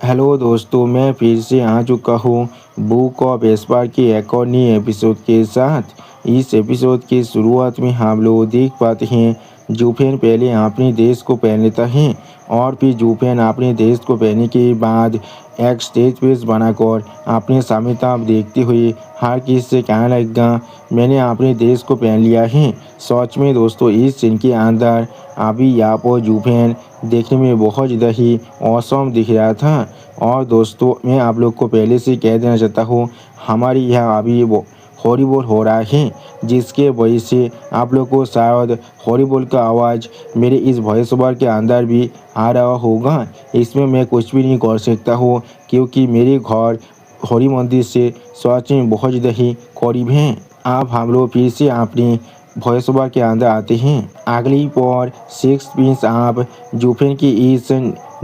Hello दोस्तों, मैं फिर से आ चुका हूँ बुक ऑफ एस्पार के एक और नए एपिसोड के साथ। इस एपिसोड की शुरुआत में हम लोग देख पाते हैं जूफेन पहले अपने देश को पहन लेता है और फिर जूफेन अपने देश को पहनने के बाद एक स्टेज पेज बनाकर अपने सामने तरफ देखते हुए हर किसी से कहने लगेगा, मैंने अपने देश को पहन लिया है। सच में दोस्तों, इस सीन के अंदर अभी यहाँ पर जूफेन देखने में बहुत ज़्यादा ही औसम दिख रहा था। और दोस्तों, मैं आप लोग को पहले से कह देना चाहता हूँ, हमारे यहाँ अभी वो हॉलीबॉल हो रहा है, जिसके वजह से आप लोग को शायद हॉलीबॉल का आवाज़ मेरे इस वॉइस ओवर के अंदर भी आ रहा होगा। इसमें मैं कुछ भी नहीं कर सकता हूँ, क्योंकि मेरे घर हरि मंदिर से सच में बहुत ज़्यादा ही करीब हैं। अब हम लोग फिर से अपनी वॉइस ओवर के अंदर आते हैं। अगली पर सिक्स पिंस आप जूफेन की इस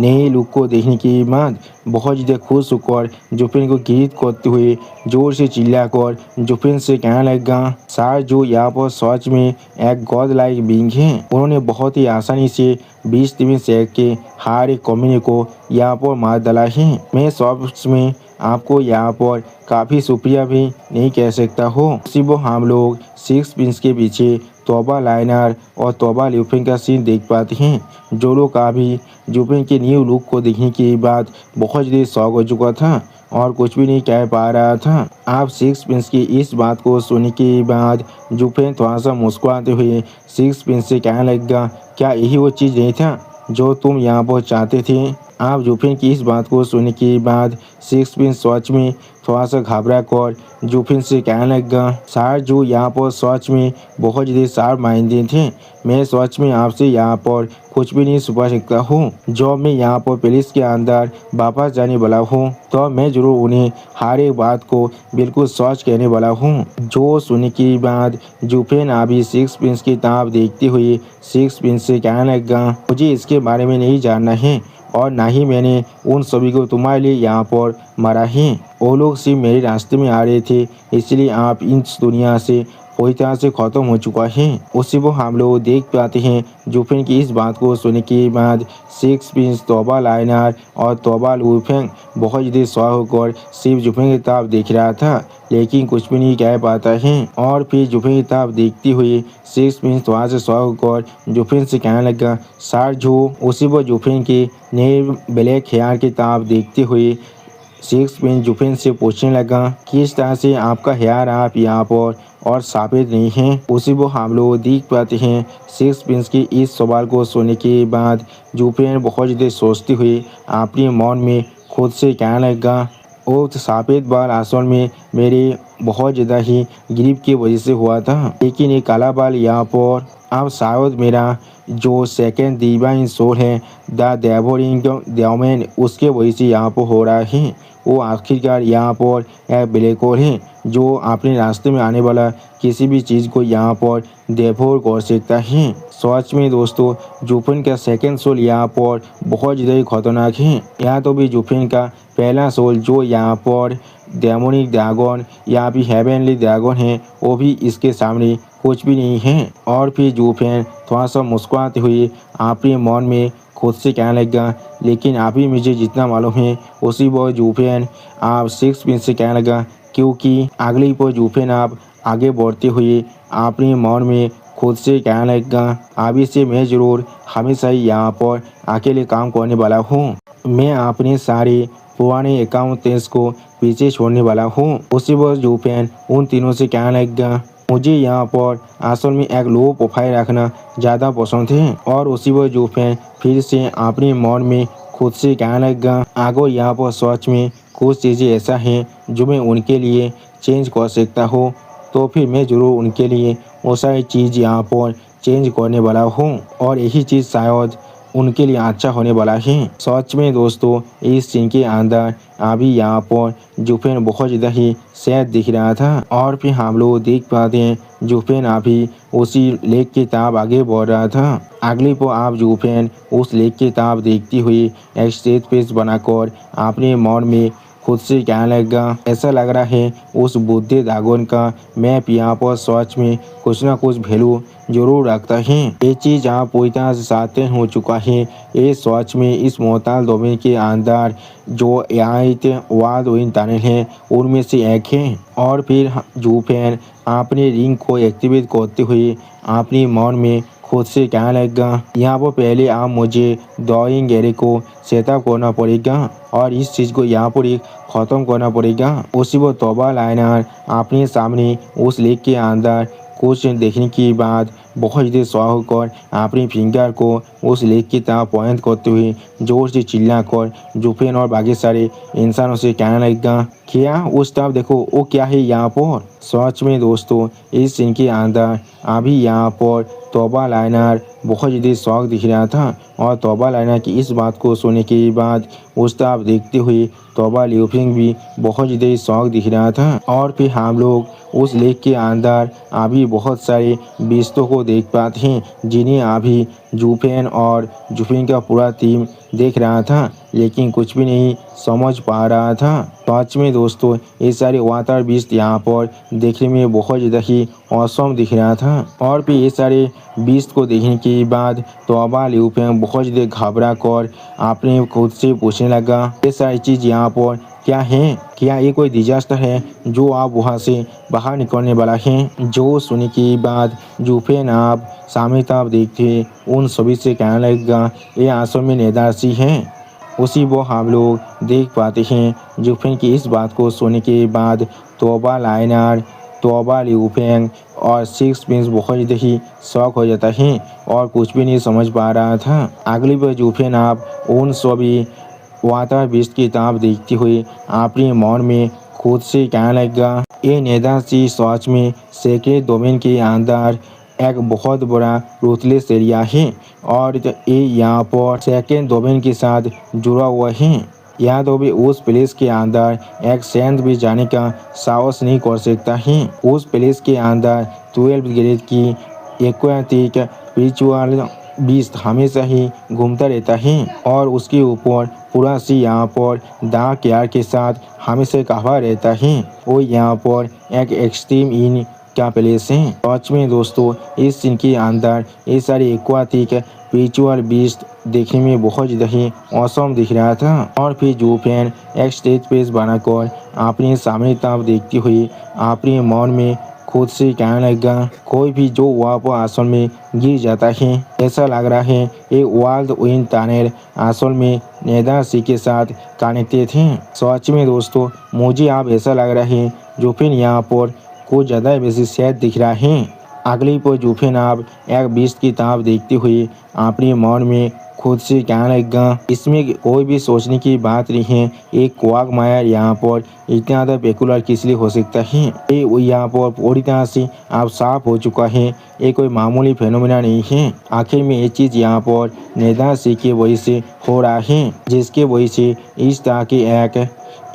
नए लुक को देखने के बाद बहुत ज़्यादा खुश होकर जूफेन को ग्रीट करते हुए जोर से चिल्लाकर जूफेन से कहने लगा, सर जो यहाँ पर सच में एक गॉड लाइक बीइंग है। उन्होंने बहुत ही आसानी से 20 सेकंड के हर एक कमीने को यहाँ पर मार डाला है। मैं सच में आपको यहाँ पर काफ़ी शुक्रिया भी नहीं कह सकता हूँ। सिर्फ हम लोग सिक्स पिंस के पीछे तोबा लाइनर और तोबा ल्यूफिन का सीन देख पाते हैं। जो लोग अभी जूफिन के न्यू लुक को देखने के बाद बहुत ज़्यादा शौक हो चुका था और कुछ भी नहीं कह पा रहा था। आप सिक्स पिंस की इस बात को सुनने के बाद जूफिन थोड़ा सा मुस्कुराते हुए सिक्स पिंस से कहने लगेगा, क्या यही वो चीज़ नहीं था जो तुम यहाँ पर चाहते थे। आप जूफिन की इस बात को सुनने के बाद सिक्स पिंस सच में थोड़ा सा घबरा कर जूफिन से कहने लगा, सर जो यहाँ पर सच में बहुत ज़्यादा शार्प माइंडेड थे। मैं सच में आपसे यहाँ पर कुछ भी नहीं छुपा सकता हूँ। जब मैं यहाँ पर पुलिस के अंदर वापस जाने वाला हूँ तो मैं जरूर उन्हें हर एक बात को बिल्कुल सच कहने वाला हूँ। जो सुनने के बाद जूफिन अभी सिक्स पिंस की तरफ देखते हुए सिक्स पिंस से कहने लगा, मुझे इसके बारे में नहीं जानना है और ना ही मैंने उन सभी को तुम्हारे लिए यहाँ पर मारा है। वो लोग सिर्फ मेरे रास्ते में आ रहे थे, इसलिए आप इस दुनिया से पूरी तरह से ख़त्म हो चुका है। उसी को हम लोग देख पाते हैं जूफिन की इस बात को सुनने के बाद सिक्स पिंस तोबा लाइनर और तोबा लूफेंग बहुत ज़्यादा सौ होकर सिर्फ जूफिन की तरफ देख रहा था, लेकिन कुछ भी नहीं कह पाता है। और फिर जूफिन की तरफ देखती हुई सिक्स पिंस वहाँ से सौ होकर जूफिन से कहने लगा, सर जो उसी को जूफिन के नए ब्लैक हेयर की तरफ देखते हुए सिक्स पिंस जूफिन से पूछने लगा, किस तरह से आपका हेयर आप यहाँ पर और साबित नहीं है। उसी को हम लोग देख पाते हैं सिक्स पिंस की इस सवाल को सुनने के बाद जूफिन बहुत ज़्यादा सोचते हुए अपने मन में खुद से कहने लगा, वो साबित बाल असल में मेरे बहुत ज़्यादा ही ग्रीप की वजह से हुआ था, लेकिन ये काला बाल यहाँ पर अब शायद मेरा जो सेकंड डिवाइन सोल है द डेवरिंग डेमन उसके वजह से यहाँ पर हो रहा है। वो आखिरकार यहाँ पर एक ब्लैक होल है जो अपने रास्ते में आने वाला किसी भी चीज़ को यहाँ पर डेवोर कर सकता है। सच में दोस्तों, जूफिन का सेकंड सोल यहाँ पर बहुत ज़्यादा ही खतरनाक है। यहाँ तो भी जूफिन का पहला सोल जो यहाँ पर डेमोनिक ड्रैगन या भी हेवनली ड्रैगन है, वो भी इसके सामने कुछ भी नहीं है। और फिर जूफिन थोड़ा सा मुस्कुराते हुए अपने मन में खुद से कहने लगा, लेकिन अभी मुझे जितना मालूम है उसी वो जूफिन आप सिक्स पिंस से कहने लगा, क्योंकि अगली पर जूफिन आप आगे बढ़ते हुए अपने मन में खुद से कहने लगा, अभी से मैं ज़रूर हमेशा ही यहाँ पर अकेले काम करने वाला हूँ। मैं अपने सारे पुराने अकाउंटेंट्स को पीछे छोड़ने वाला हूँ। उसी वक्त जूफिन उन तीनों से कहने लगा, मुझे यहाँ पर असल में एक लो प्रोफाइल रखना ज़्यादा पसंद है। और उसी वक्त जूफिन फिर से अपने मन में खुद से कहने लगा, अगर यहाँ पर सच में कुछ चीज़ें ऐसा हैं जो मैं उनके लिए चेंज कर सकता हूँ, तो फिर मैं ज़रूर उनके लिए वो सारी चीज़ यहाँ पर चेंज करने वाला हूँ और यही चीज़ शायद उनके लिए अच्छा होने वाला है। सच में दोस्तों, इस सीन के अंदर अभी यहाँ पर जूफिन बहुत ज़्यादा ही सैड दिख रहा था। और फिर हम लोग देख पाते हैं जूफिन अभी उसी लेक की तरफ आगे बढ़ रहा था। अगली पर आप जूफिन उस लेक की तरफ देखती हुई एक स्टेज पेज बनाकर अपने मन में खुद से कहने लगा, ऐसा लग रहा है उस बुद्धि दागोन का मैप यहाँ पर सच में कुछ ना कुछ वैल्यू जरूर रखता है। ये चीज आप पूरी तरह से साथ हो चुका है। ये सच में इस मोहताल डोमेन के अंदर जो वाद विन टनल है उनमें से एक है। और फिर जूफेन अपने रिंग को एक्टिवेट करते हुए अपनी मन में खुद से कहने लगा, यहाँ पर पहले आप मुझे डॉइंग एरे को सेटअप करना पड़ेगा और इस चीज़ को यहाँ पर एक ख़त्म करना पड़ेगा। उसी वो तोबा लाइनर अपने सामने उस लेक के अंदर कुछ देखने के बाद बहुत ही शौक होकर अपनी फिंगर को उस लेक की तरफ पॉइंट करते हुए जोर से चिल्लाकर जूफेन और बाकी सारे इंसानों से कहने लगा, क्या उस तरफ देखो वो क्या है यहाँ पर। सच में दोस्तों इस सीन के अंदर अभी यहाँ पर तोबा लाइनर बहुत ज़्यादा शौक दिख रहा था और तोबा लाइनर की इस बात को सुनने के बाद उस तरफ देखते हुए तोबा ल्यूफिंग भी बहुत ज़्यादा शौक दिख रहा था। और फिर हम लोग उस लेक के अंदर अभी बहुत सारे बिस्तों को देख पाते हैं जिन्हें अभी जूफेन और जूफेन का पूरा टीम देख रहा था, लेकिन कुछ भी नहीं समझ पा रहा था। सच में दोस्तों ये सारे वाटर बीस्ट यहाँ पर देखने में बहुत ज़्यादा ही औसम दिख रहा था। और फिर ये सारे बीस्ट को देखने के बाद तोबा ल्यूफिंग बहुत ज़्यादा घबरा कर अपने खुद से पूछने लगा, ये सारी चीज़ यहाँ पर क्या है, क्या ये कोई डिजास्टर है जो आप वहाँ से बाहर निकलने वाला है। जो सुनने के बाद जूफेन आप सामने तरफ देखते उन सभी से कहने लगेगा, ये आंसू में नेदासी है। उसी वो हम लोग देख पाते हैं जूफेन की इस बात को सुनने के बाद तोबा लाइनर, तोबा ल्यूफेंग और सिक्स प्रिंस बहुत ज़्यादा ही शौक हो जाता है और कुछ भी नहीं समझ पा रहा था। अगली बार जूफेन आप उन सभी वाटर बीस्ट की तरफ देखते हुए अपने मन में खुद से कहने लगा, ये नेदासी सच में सेक्रेट डोमेन के अंदर एक बहुत बड़ा रूथलेस एरिया है और ये यहाँ पर सेकेंड डोमेन के साथ जुड़ा हुआ है। यहाँ तो भी उस प्लेस के अंदर एक सेंट भी जाने का साहस नहीं कर सकता है। उस प्लेस के अंदर 12 ग्रेड की एक्वाटिक स्पिरिचुअल बीस्ट हमेशा ही घूमता रहता है और उसके ऊपर पूरा सी यहाँ पर डार्क एयर के साथ हमेशा कहा रहता है। वो यहाँ पर एक एक्सट्रीम इन क्या प्लेस है। सच में दोस्तों इस सीन के अंदर ये सारे एक्वाटिक स्पिरिचुअल बीस्ट देखने में बहुत ज़्यादा ही औसम दिख रहा था। और फिर जूफेन एक स्टेज पेज बनाकर अपने सामने तरफ देखते हुए अपने मन में खुद से कहने लगा, कोई भी जो वहाँ पर असल में गिर जाता है ऐसा लग रहा है ये वाल्ड विन टनल असल में नेदासी के साथ कनेक्टेड थे। सच में दोस्तों मुझे अब ऐसा लग रहा है जूफेन यहाँ पर कुछ ज़्यादा वैसे सैड दिख रहा है। अगली पर जूफेन आप एक बीस्ट की तरफ देखते हुए अपने मन में खुद से कहने लगा, इसमें कोई भी सोचने की बात नहीं है, एक क्वागमायर यहाँ पर इतना ज़्यादा पेकुलर किस लिए हो सकता है। ये यहाँ पर पूरी तरह से आप साफ हो चुका है, ये कोई मामूली फेनोमेना नहीं है। आखिर में ये चीज़ यहाँ पर नेदासी की वजह से हो रहा है, जिसके वजह से इस तरह की एक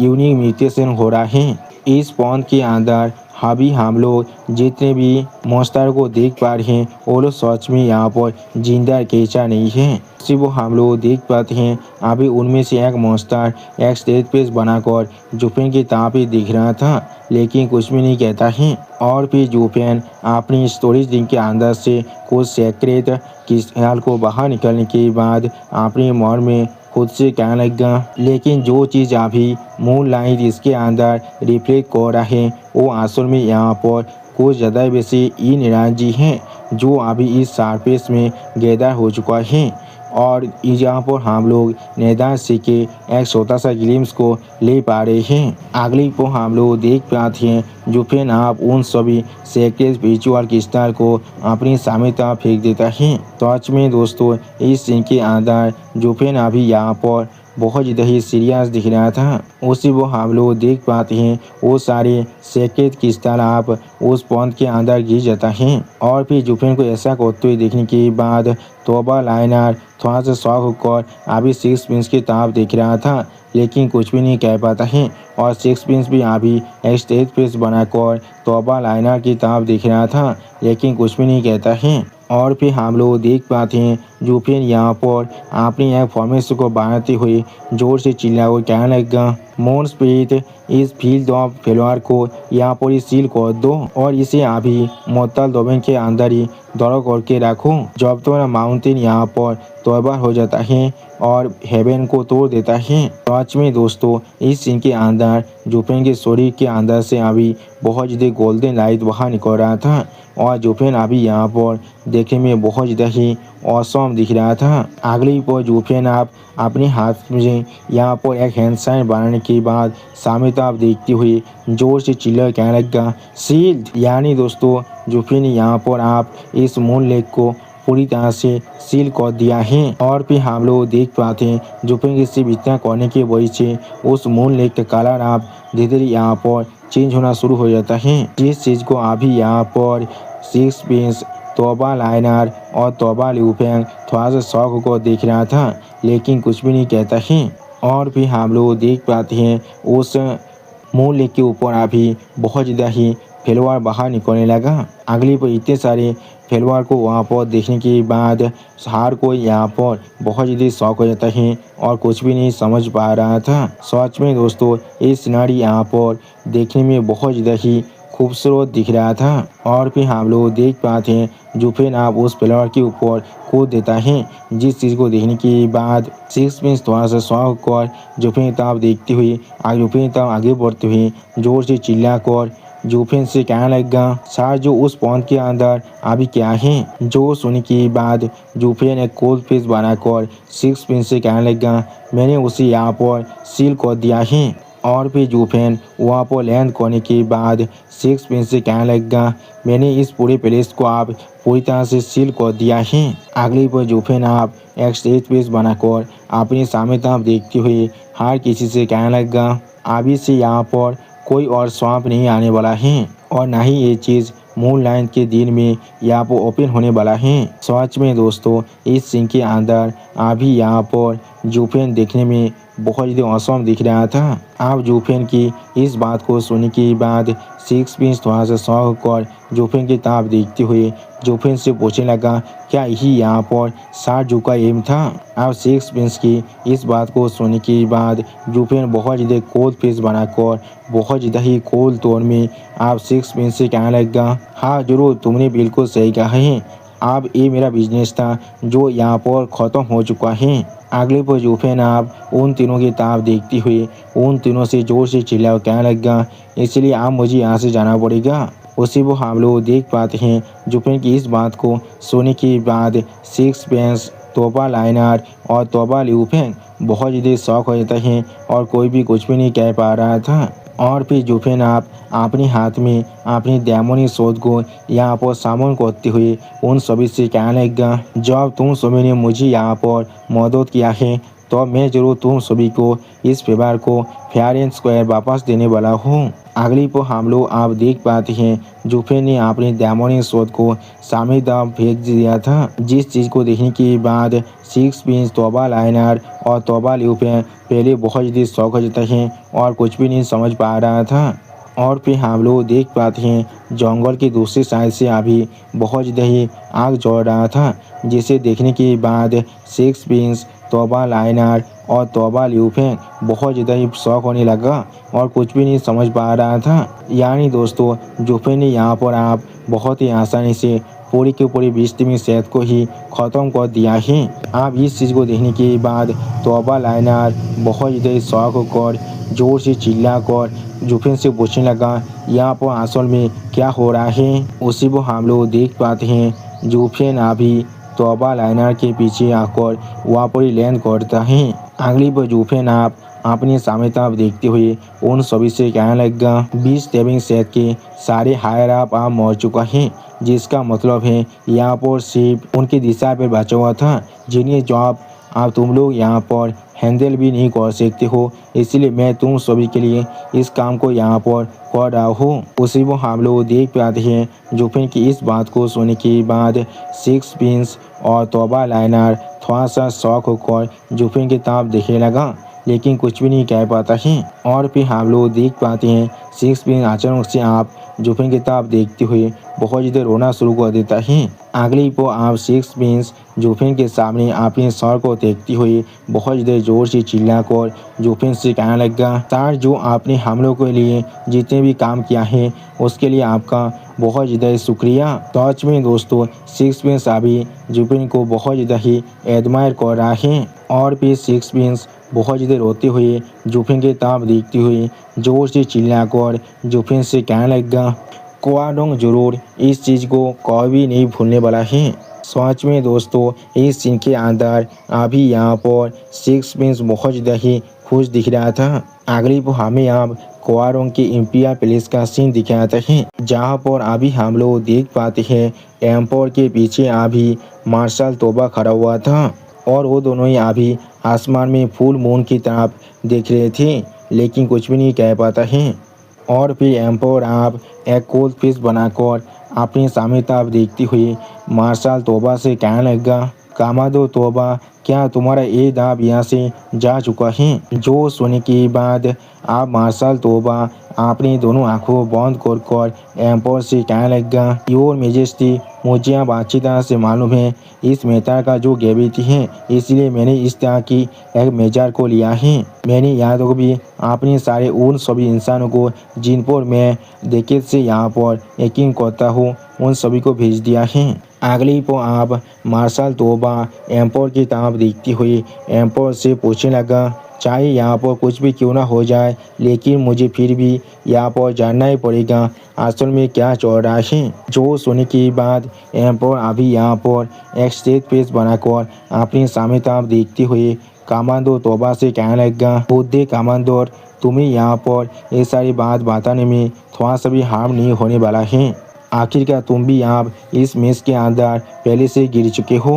यूनिक म्यूटेशन हो रहा है। इस पॉइंट के अंदर अभी हम लोग जितने भी मॉन्स्टर को देख पा रहे हैं वो लोग सच में यहाँ पर जिंदा केचा नहीं है। सिर्फ वो हम लोग देख पाते हैं अभी उनमें से एक मॉन्स्टर एक स्टेज पेज बनाकर जूफेन की तरफ ही दिख रहा था, लेकिन कुछ भी नहीं कहता है। और फिर जूफेन अपनी स्टोरेज रिंग के अंदर से कुछ सेक्रेट क्रिस्टल को बाहर निकलने के बाद अपने मन में खुद से कहने लगा, लेकिन जो चीज़ अभी मून लाइट इसके अंदर रिफ्लेक्ट कर रहा है वो असल में यहाँ पर कुछ ज़्यादा वैसे इन एनर्जी है जो अभी इस सरफेस में गैदर हो चुका है। और यहाँ पर हम लोग नेदासी के एक छोटा सा ग्लिम्स को ले पा रहे हैं। अगली को हम लोग देख पाते हैं जूफेन आप उन सभी सेक्रेट स्पिरिचुअल क्रिस्टल को अपनी सामने तरफ फेंक देता है। सच में दोस्तों इस सीन के अंदर जूफेन अभी यहाँ पर बहुत ज़्यादा ही सीरियस दिख रहा था। उसी वो हम लोग देख पाते हैं वो सारे सेक्रेट क्रिस्टल आप उस पॉइंट के अंदर गिर जाता है। और फिर जूफेन को ऐसा करते हुए देखने के बाद तोबा लाइनर थोड़ा सा शौक होकर अभी सिक्स प्रिंस की तरफ देख रहा था, लेकिन कुछ भी नहीं कह पाता है। और सिक्स प्रिंस भी अभी एक स्टेज पेज बनाकर तोबा लाइनर की तरफ देख रहा था, लेकिन कुछ भी नहीं कहता है। और फिर हम लोग देख पाते हैं जूफेन यहाँ पर अपनी एक फॉर्मेशन को बनाते हुए जोर से चिल्ला कर कहने लगा, मोनस्प्रीत इस फील्ड ऑफ फेलोयर को यहाँ पर ही सील कर दो और इसे अभी मोतल दोबेन के अंदर ही दौड़ करके रखो। जब तो माउंटेन यहाँ पर तैयार हो जाता है और हेवन को तोड़ देता है। सच में दोस्तों इस सीन के अंदर जुफेन के शरीर के अंदर से अभी बहुत ज़्यादा गोल्डन लाइट बाहर निकल रहा था और जुफेन अभी यहाँ पर देखने में बहुत ज़्यादा ही औसम दिख रहा था। अगली पर जुफेन आप अपने हाथ में यहाँ पर एक हैंड साइन बनाने के बाद सामने तो आप देखते हुए जोर से चिल्ला कहने लगा सील्ड। यानी दोस्तों जुफेन यहाँ पर आप इस मून लेक को पूरी तरह से सील कर दिया है और फिर हम लोग देख पाते हैं जुफेन की सिर्फ इतना करने की वजह से उस मून लेक का कलर आप धीरे धीरे यहाँ पर चेंज होना शुरू हो जाता है। जिस चीज़ को अभी यहाँ पर सिक्स पिंस तोबा लाइनर और तोबा लिू फेंग थोड़ा सा शौक को देख रहा था लेकिन कुछ भी नहीं कहता है। और फिर हम लोग देख पाते हैं उस मून लेक के ऊपर अभी बहुत ज़्यादा ही फेलोवर बाहर निकलने लगा। अगली पर इतने सारे फेलोवर को वहाँ पर देखने के बाद हर कोई यहाँ पर बहुत ज़्यादा शौक हो जाता है और कुछ भी नहीं समझ पा रहा था। सच में दोस्तों ये सिनारी यहाँ पर देखने में बहुत ज़्यादा ही खूबसूरत दिख रहा था। और फिर हम लोग देख पाते हैं जुफेन आप उस फ्लावर के ऊपर कूद देता है जिस चीज़ को देखने के बाद सिक्स पिंस थोड़ा सा शौक कर जुफेन तब देखते हुए जुफेन तब आगे बढ़ते हुए जोर से चिल्ला कर जुफेन से कहने लगा सर जो उस पॉन्ड के अंदर अभी क्या है। जो सुनने के बाद जुफेन एक कोल्ड फेस बनाकर सिक्स पिंस से कहने लगा मैंने उसे यहाँ पर सील कर दिया है। और फिर जुफेन वहाँ पर लैंड करने के बाद सिक्स पिंस से कहने लगा मैंने इस पूरे प्लेस को आप पूरी तरह से सील कर दिया है। अगली पर जुफेन आप एक स्टेज पेस बनाकर अपने सामने तरफ देखते हुए हर किसी से कहने लगा अभी से यहाँ पर कोई और स्वाप नहीं आने वाला है और ना ही ये चीज़ मून लाइन के दिन में यहाँ पर ओपन होने वाला है। सच में दोस्तों इस सीन के अंदर अभी यहाँ पर जुफेन देखने में बहुत ज़्यादा औसम दिख रहा था। अब जुफेन की इस बात को सुनने के बाद सिक्स पिंस थोड़ा सा शौक कर जुफेन की तरफ देखते हुए जुफेन से पूछने लगा क्या यही यहाँ पर शारजू का एम था। अब सिक्स पिंस की इस बात को सुनने के बाद जुफेन बहुत ज़्यादा कोल्ड फेस बनाकर बहुत ज़्यादा ही कोल्ड टोन में आप सिक्स पिंस से कहने लगा हाँ जरूर तुमने बिल्कुल सही कहा है अब ये मेरा बिजनेस था जो यहाँ पर ख़त्म हो चुका है। अगले पर जुफेन आप उन तीनों की तरफ देखते हुए उन तीनों से जोर से चिल्ला कहने लगा इसलिए आप मुझे यहाँ से जाना पड़ेगा। उसी वो हम लोग देख पाते हैं जुफेन की इस बात को सुनने के बाद सिक्स पिंस तोबा लाइनर और तोबा लिू फेंग बहुत ज़्यादा शौक हो जाता है और कोई भी कुछ भी नहीं कह पा रहा था। और फिर जुफेन आप अपने हाथ में अपनी डेमोनिक शोध को यहाँ पर सामन करते हुए उन सभी से कहने लगा जब तुम सभी ने मुझे यहाँ पर मदद किया है तो मैं जरूर तुम सभी को इस फेवर को फेयर एंड स्क्वायर वापस देने वाला हूँ। अगली पर हम लोग आप देख पाते हैं जुफेन ने अपने डेमोनिक शोध को सामने दाम फेंक दिया था जिस चीज़ को देखने के बाद सिक्स पिंस तोबा लाइनर और तोबा लिू फेंग पहले बहुत ज़्यादा शौक हो जाता है और कुछ भी नहीं समझ पा रहा था। और फिर हम लोग देख पाते हैं जंगल की दूसरी साइड से अभी बहुत ज़्यादा ही आग जल रहा था जिसे देखने के बाद सिक्स पिंस तोबा लाइनर और तोबा लिू फेंग बहुत ज़्यादा ही शौक होने लगा और कुछ भी नहीं समझ पा रहा था। यानी दोस्तों जुफेन ने यहाँ पर आप बहुत ही आसानी से पूरी की पूरी 20 टीमी सेट को ही ख़त्म कर दिया है। आप इस चीज़ को देखने के बाद तोबा लाइनर बहुत ज़्यादा शौक होकर जोर से चिल्ला कर जुफेन से पूछने लगा यहाँ पर असल में क्या हो रहा है। उसी को हम लोग देख पाते हैं जुफेन अभी तोबा लाइनर के पीछे आकर वहाँ पर लैंड करता है। अगली पर जुफेन आप अपने सामने तरफ देखते हुए उन सभी से कहने लगा 20 टेबिंग सेट के सारे हायर आप मर चुका है जिसका मतलब है यहाँ पर सिर्फ उनकी दिशा पर बचा हुआ था जिन्हें जॉब आप तुम लोग यहाँ पर हैंडल भी नहीं कर सकते हो इसलिए मैं तुम सभी के लिए इस काम को यहाँ पर कर रहा हूँ। उसी को हम लोग देख पाते हैं जुफेन की इस बात को सुनने के बाद सिक्स पिंस और तोबा लाइनर थोड़ा सा शौक होकर जुफेन की तरफ देखने लगा लेकिन कुछ भी नहीं कह पाता है। और फिर हम लोग देख पाते हैं सिक्स पिंस अचानक से आप जुफेन की तरफ देखते हुए बहुत ज़्यादा रोना शुरू कर देता है अगली पो आप सिक्स प्रिंस जोफिन के सामने अपने सर को देखती हुई बहुत देर जोर से चिल्लाकर जोफिन से कहने लगा, सर जो आपने हम लोग के लिए जितने भी काम किया है उसके लिए आपका बहुत ज़्यादा शुक्रिया। सच में दोस्तों सिक्स प्रिंस अभी जोफिन को बहुत ज़्यादा ही एडमायर कर रहा है और फिर सिक्स प्रिंस बहुत ज़्यादा रोते हुए जोफिन के तरफ देखती हुई जोर से चिल्लाकर जोफिन से कहने लगा, क्वाडोंग जरूर इस चीज़ को कभी नहीं भूलने वाला है। सच में दोस्तों इस सीन के अंदर अभी यहाँ पर सिक्स प्रिंस बहुत ज़्यादा ही खुश दिख रहा था। अगली वो हमें अब क्वाडोंग के इंपिरियल पैलेस का सीन दिखाता है, जहाँ पर अभी हम लोग देख पाते हैं एम्पायर के पीछे अभी मार्शल तोबा खड़ा हुआ था और वो दोनों ही अभी आसमान में फुल मून की तरफ देख रहे थे, लेकिन कुछ भी नहीं कह पाता है। और फिर एम्पायर आप एक कोल्ड फिश बनाकर अपने सामने तरफ देखती हुई मार्शल तोबा से कहने लगा, कामादो तोबा क्या तुम्हारा ये दाब यहाँ से जा चुका है? जो सुनने के बाद आप मार्शल तोबा अपनी दोनों आंखों बंद कर एम्पायर से कहने लगा, योर मेजेस्टी मुझे अब अच्छी तरह से मालूम है इस मेटर का जो ग्रेविटी है, इसलिए मैंने इस तरह की एक मेजर को लिया है। मैंने यहाँ तक भी अपने सारे उन सभी इंसानों को जिन पर मैं डेकेड से यहाँ पर यकीन करता हूँ उन सभी को भेज दिया है। अगली को आप मार्शल तोबा एम्पायर की तरफ देखती हुई एम्पायर से पूछने लगा, चाहे यहाँ पर कुछ भी क्यों ना हो जाए लेकिन मुझे फिर भी यहाँ पर जानना ही पड़ेगा असल में क्या चल रहा है। जो सुनने के बाद एम्पायर अभी यहाँ पर एक स्टेज पेज बनाकर अपने सामने तरफ देखते हुए कमांडो तोबा से कहने लगा, बुद्धे कमांडोर तुम्हें यहाँ पर ये सारी बात बताने में थोड़ा सा भी हार्म नहीं होने वाला है। आखिरकार तुम भी यहाँ इस मैच के अंदर पहले से गिर चुके हो।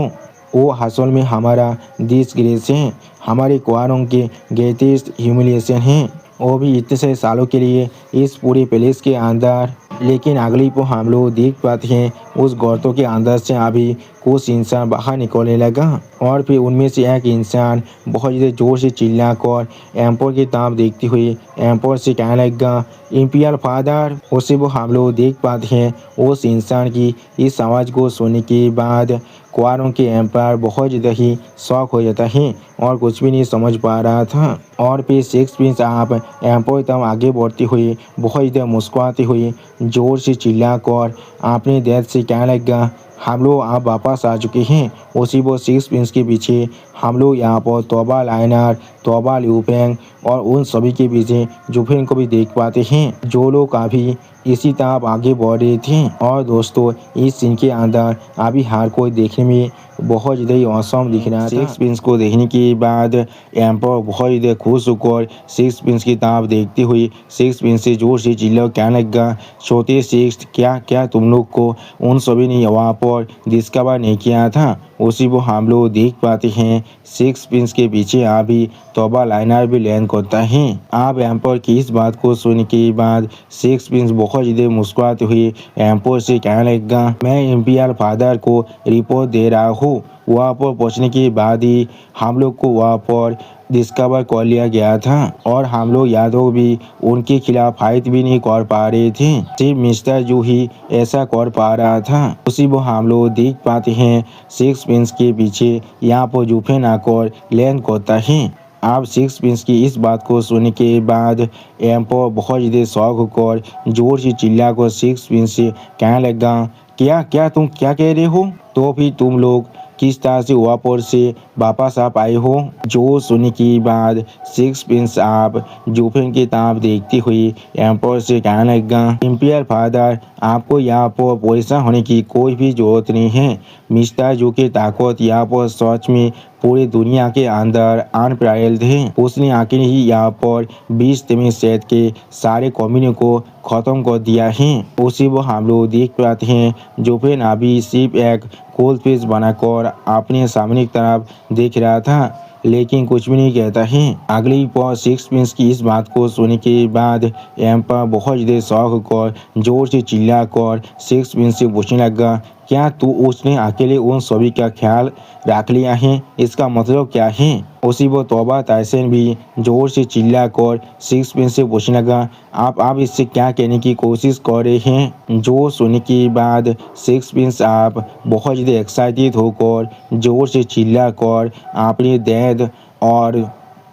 वो असल में हमारा डिसग्रेस है, हमारे क्वाडोंग के ग्रेटेस्ट ह्यूमिलिएशन है, वो भी इतने सारे सालों के लिए इस पूरे पैलेस के अंदर। लेकिन अगली को हम लोग देख पाते हैं उस गर्तों के अंदर से अभी कुछ इंसान बाहर निकलने लगा और फिर उनमें से एक इंसान बहुत ज़्यादा जोर से चिल्लाकर एम्पायर की तरफ देखती हुई एम्पायर से कहने लगा, इंपिरियल फादर। उसे वो हम लोग देख पाते हैं उस इंसान की इस आवाज़ को सुनने के बाद क्वाडोंग के एम्पायर बहुत ज़्यादा ही शॉक हो जाता है और कुछ भी नहीं समझ पा रहा था। और फिर सिक्स प्रिंस आप एम्पायर तब आगे बढ़ती हुई बहुत ज़्यादा मुस्कुराती हुई जोर से चिल्लाकर अपने डैड से कहने लगा, हम लोग आप वापस आ चुके हैं। उसी वो सिक्स प्रिंस के पीछे हम लोग यहाँ पर तोबा लाइनर, तोबा लिू फेंग और उन सभी के पीछे जोफिन को भी देख पाते हैं जो लोग काफ़ी इसी तरह आगे बढ़ रहे थे। और दोस्तों इस सीन के अंदर अभी हर कोई देखने में बहुत ज़्यादा ही औसम दिख रहा था। सिक्स प्रिंस को देखने के बाद एम्पायर बहुत ज़्यादा खुश होकर सिक्स प्रिंस की तरफ देखते हुए सिक्स प्रिंस से जोर से चिल्ला कहने लगा, छोटे सिक्स क्या क्या तुम लोग को उन सभी ने वहाँ पर डिस्कवर नहीं किया था? उसी वो हम लोग देख पाते हैं सिक्स प्रिंस के पीछे अभी तोबा लाइनर भी लैंड करता है। आप एम्पायर की इस बात को सुनने के बाद सिक्स प्रिंस बहुत ज़्यादा मुस्कुराते हुए एम्पायर से कहने लगा, मैं इंपिरियल फादर को रिपोर्ट दे रहा हूँ। वहाँ पर पहुँचने के बाद ही हम लोग को वहाँ पर डिस्कवर कर लिया गया था और हम लोग यादव भी उनके खिलाफ फाइट भी नहीं कर पा रहे थे, सिर्फ मिस्टर जो ही ऐसा कर पा रहा था। उसी वो हम लोग देख पाते हैं सिक्स प्रिंस के पीछे यहाँ पर जोफिन आकर लैंड करता है। आप सिक्स प्रिंस की इस बात को सुनने के बाद एम्पायर बहुत ज़्यादा शौक होकर जोर से चिल्लाकर सिक्स प्रिंस से कहने लगा, क्या क्या तुम क्या कह रहे हो? तो फिर तुम लोग किस तरह से वापस से वापस आप आए हो? जो सुनने के बाद सिक्स प्रिंस आप जोफिन की तरफ देखती हुई एम्पायर से कहने लगा, इंपिरियल फादर आपको यहाँ पर परेशान होने की कोई भी जरूरत नहीं है। मिस्टर जो की ताकत यहाँ पर सच में पूरी दुनिया के अंदर अनप्रायल्ड है। उसने आखिर ही यहाँ पर 20 तिमिंग सेट के सारे कॉम्युनिटी को ख़त्म कर दिया है। उसी वो हम लोग देख पाते हैं जोफिन अभी सिर्फ एक कोल्ड फिश बनाकर अपने सामने की तरफ देख रहा था लेकिन कुछ भी नहीं कहता है। अगली पर सिक्स प्रिंस की इस बात को सुनने के बाद एम्पायर बहुत ज़्यादा शौक होकर जोर से चिल्लाकर सिक्स प्रिंस से पूछने लगा, क्या तू उसने अकेले उन सभी का ख्याल रख लिया है? इसका मतलब क्या है? उसी वो तौबा ताइसन भी जोर से चिल्लाकर सिक्स पिन से पूछने लगा, आप इससे क्या कहने की कोशिश कर रहे हैं? जो सुनने के बाद सिक्स पिंस आप बहुत ज़्यादा एक्साइटेड होकर जोर से चिल्लाकर अपने डैड और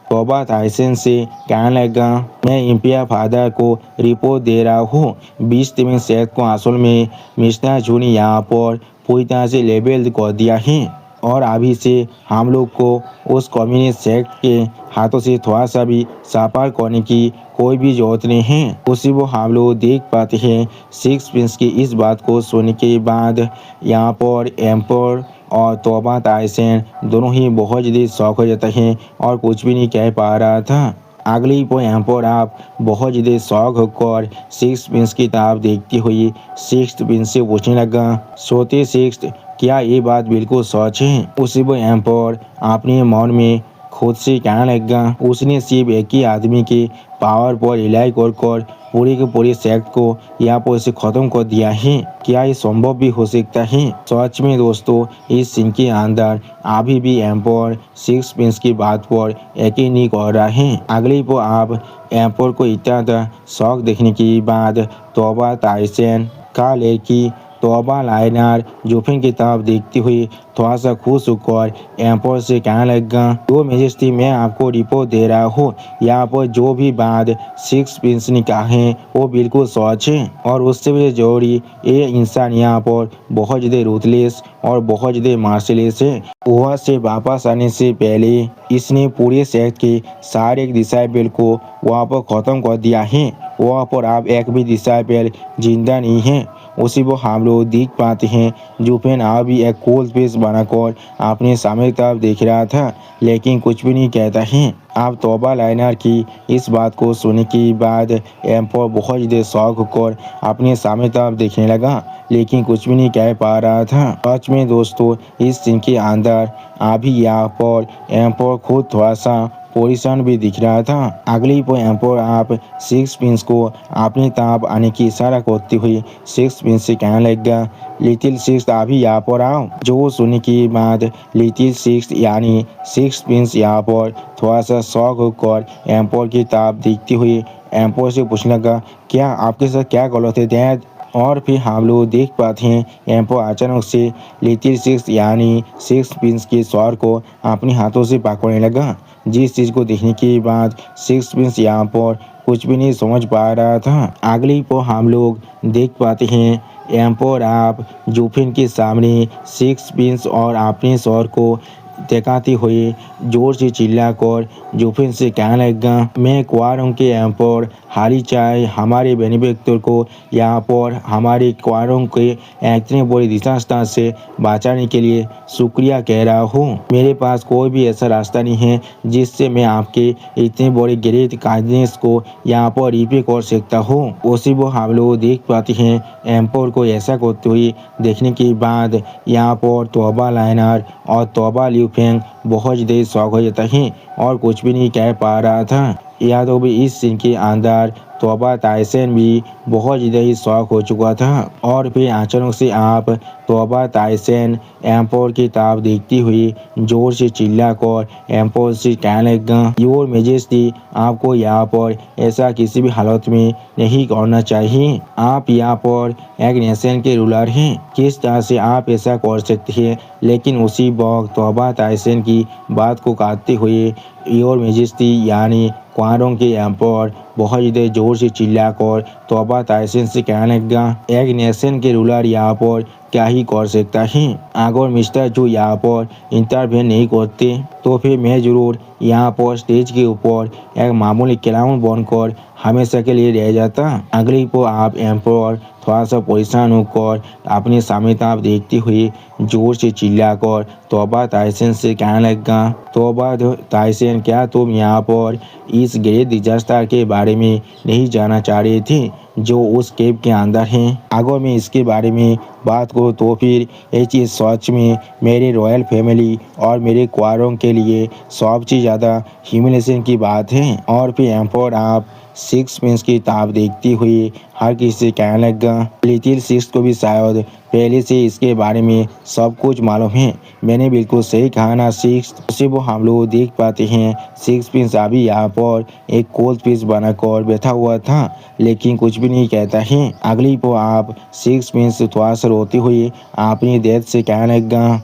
तौबा ताइसन से कहने लगा, मैं इम्पिया फादर को रिपोर्ट दे रहा हूँ। 20 सेक्ट को असल में मिस्टर जू ने यहाँ पर पूरी तरह से लेबल कर दिया है और अभी से हम लोग को उस कम्युनिस्ट सेक्ट के हाथों से थोड़ा सा भी सफर करने की कोई भी जरूरत नहीं है। उसी वो हम लोग देख पाते हैं सिक्स प्रिंस की इस बात को सुनने के बाद यहाँ पर एम्पर और तौबा ताइसन दोनों ही बहुत ज़्यादा शौक हो जाते हैं और कुछ भी नहीं कह पा रहा था। अगली पोएम पर आप बहुत ज़्यादा शौक होकर सिक्स प्रिंस की तरफ देखती हुई सिक्स प्रिंस से पूछने लगा, सोते सिक्स, क्या ये बात बिल्कुल सच है? उसी पोएम पर अपने मन में खुद से कहने लगा, उसने सिर्फ एक ही आदमी के पावर पर रिलाई कर पूरी के पूरी सेक्ट को यहाँ पर से खत्म कर दिया है। क्या ये संभव भी हो सकता है? सच में दोस्तों, इस सीन के अंदर अभी भी एम्पर सिक्स प्रिंस की बात पर यकीन नहीं कर रहा है। अगली पर आप एम्पर को इतना शौक देखने के बाद तौबा ताइसन का लड़की तौबा लाइनर जोफिन की तरफ देखती हुई थोड़ा सा खुश होकर एम्पर से कहने लगा, तो मेजेस्टी, मैं आपको रिपोर्ट दे रहा हूँ, यहाँ पर जो भी बात सिक्स प्रिंस ने कहा है वो बिल्कुल सच है और उससे भी जरूरी ये इंसान यहाँ पर बहुत ज़्यादा रूथलेस और बहुत ज़्यादा मार्शलेस है। वहाँ से वापस आने से पहले इसने पूरे सेक्ट के सारे डिसाइपल को वहाँ पर ख़त्म कर दिया है। वहाँ पर आप एक भी डिसाइपल जिंदा नहीं है। उसी वो हम लोग देख पाते हैं जोफिन अभी एक कोल्ड फेस बनाकर अपने सामने तरफ देख रहा था, लेकिन कुछ भी नहीं कहता है। आप तौबा लाइनर की इस बात को सुनने के बाद एम्पर बहुत ज़्यादा शौक होकर अपने सामने तरफ देखने लगा, लेकिन कुछ भी नहीं कह पा रहा था। सच में दोस्तों, इस सीन के अंदर अभी यहाँ पर एम्पर खुद थोड़ा सा पोजीशन भी दिख रहा था। अगली पोएम पर आप सिक्स प्रिंस को अपनी तरफ आने की इशारा करती हुई सिक्स प्रिंस से कहने लगा, लिटिल सिक्स, अभी यहाँ पर आओ। जो सुनने के बाद लिटिल सिक्स यानी सिक्स प्रिंस यहाँ पर थोड़ा सा शौक होकर एम्पर की तरफ देखती हुई एम्पर से पूछने लगा, क्या आपके साथ क्या गलत है डैड? और फिर हम लोग देख पाते हैं एम्पर अचानक से लिटिल सिक्स यानी सिक्स प्रिंस के स्वर को अपने हाथों से पकड़ने लगा, जिस चीज़ को देखने के बाद सिक्स प्रिंस यहाँ पर कुछ भी नहीं समझ पा रहा था। अगली पर हम लोग देख पाते हैं एम्पर आप जोफिन के सामने सिक्स प्रिंस और अपने स्वर को दिखाते हुए जोर से चिल्लाकर जोफिन से कहने लगा, मैं क्वारों के एम्पर हारी चाहे हमारे बेनिफिक्टर को यहाँ पर हमारे क्वारों के इतने बड़ी दिशास्था से बचाने के लिए शुक्रिया कह रहा हूँ। मेरे पास कोई भी ऐसा रास्ता नहीं है जिससे मैं आपके इतने बड़े ग्रेट काइंडनेस को यहाँ पर रिपे कर सकता हूँ। उसी वो हम लोग देख पाते हैं एम्पर को ऐसा करते हुए देखने के बाद यहाँ पर तौबा लाइनर और तौबा ल्यूफेंग बहुत ज़्यादा शौक हो जाता है और कुछ भी नहीं कह पा रहा था। या तो भी इस सीन के अंदर तौबा ताइसन भी बहुत ज़्यादा ही शौक हो चुका था और फिर अचानक से आप तौबा ताइसन एम्पर की तरफ देखती हुई जोर से चिल्लाकर एम्पर से कहने लगा, योर मेजेस्टी, आपको यहाँ पर ऐसा किसी भी हालत में नहीं करना चाहिए। आप यहाँ पर एक नेशन के रूलर हैं, किस तरह से आप ऐसा कर सकते हैं? लेकिन उसी वक्त तौबा ताइसन की बात को काटते हुए योर मेजेस्टी यानी क्वारों के एम्पर बहुत ज़्यादा जोर से चिल्लाकर तौबा ताइसन से कहने लगा, एक नेशन के रूलर यहाँ पर क्या ही कर सकता है? अगर मिस्टर जू यहाँ पर इंटरवेन नहीं करते तो फिर मैं ज़रूर यहाँ पर स्टेज के ऊपर एक मामूली क्लाउन बनकर हमेशा के लिए रह जाता। अगली को आप एम्पर थोड़ा सा परेशान होकर अपने सामने तरफ देखती हुई जोर से चिल्लाकर तौबा ताइसन से कहने लगा, तौबा ताइसन, क्या तुम यहाँ पर इस ग्रेट डिजास्टर के बारे में नहीं जानना चाह रहे थे जो उस केव के अंदर है? अगर मैं इसके बारे में बात को तो फिर ये चीज़ सच में मेरे रॉयल फैमिली और मेरे क्वारों के लिए सबसे ज़्यादा ह्यूमिलेशन की बात है। और फिर एम्पर आप सिक्स प्रिंस की ताब देखती हुई हर किसी से कहने लगा, लिटिल सिक्स को भी शायद पहले से इसके बारे में सब कुछ मालूम है। मैंने बिल्कुल सही कहा ना सिक्स। उसे वो हम लोग देख पाते हैं सिक्स प्रिंस अभी यहाँ पर एक कोल्ड फिश बनाकर बैठा हुआ था, लेकिन कुछ भी नहीं कहता है। अगली को आप सिक्स प्रिंस थोड़ा सा रोते हुए अपनी डेथ से कहने लगा,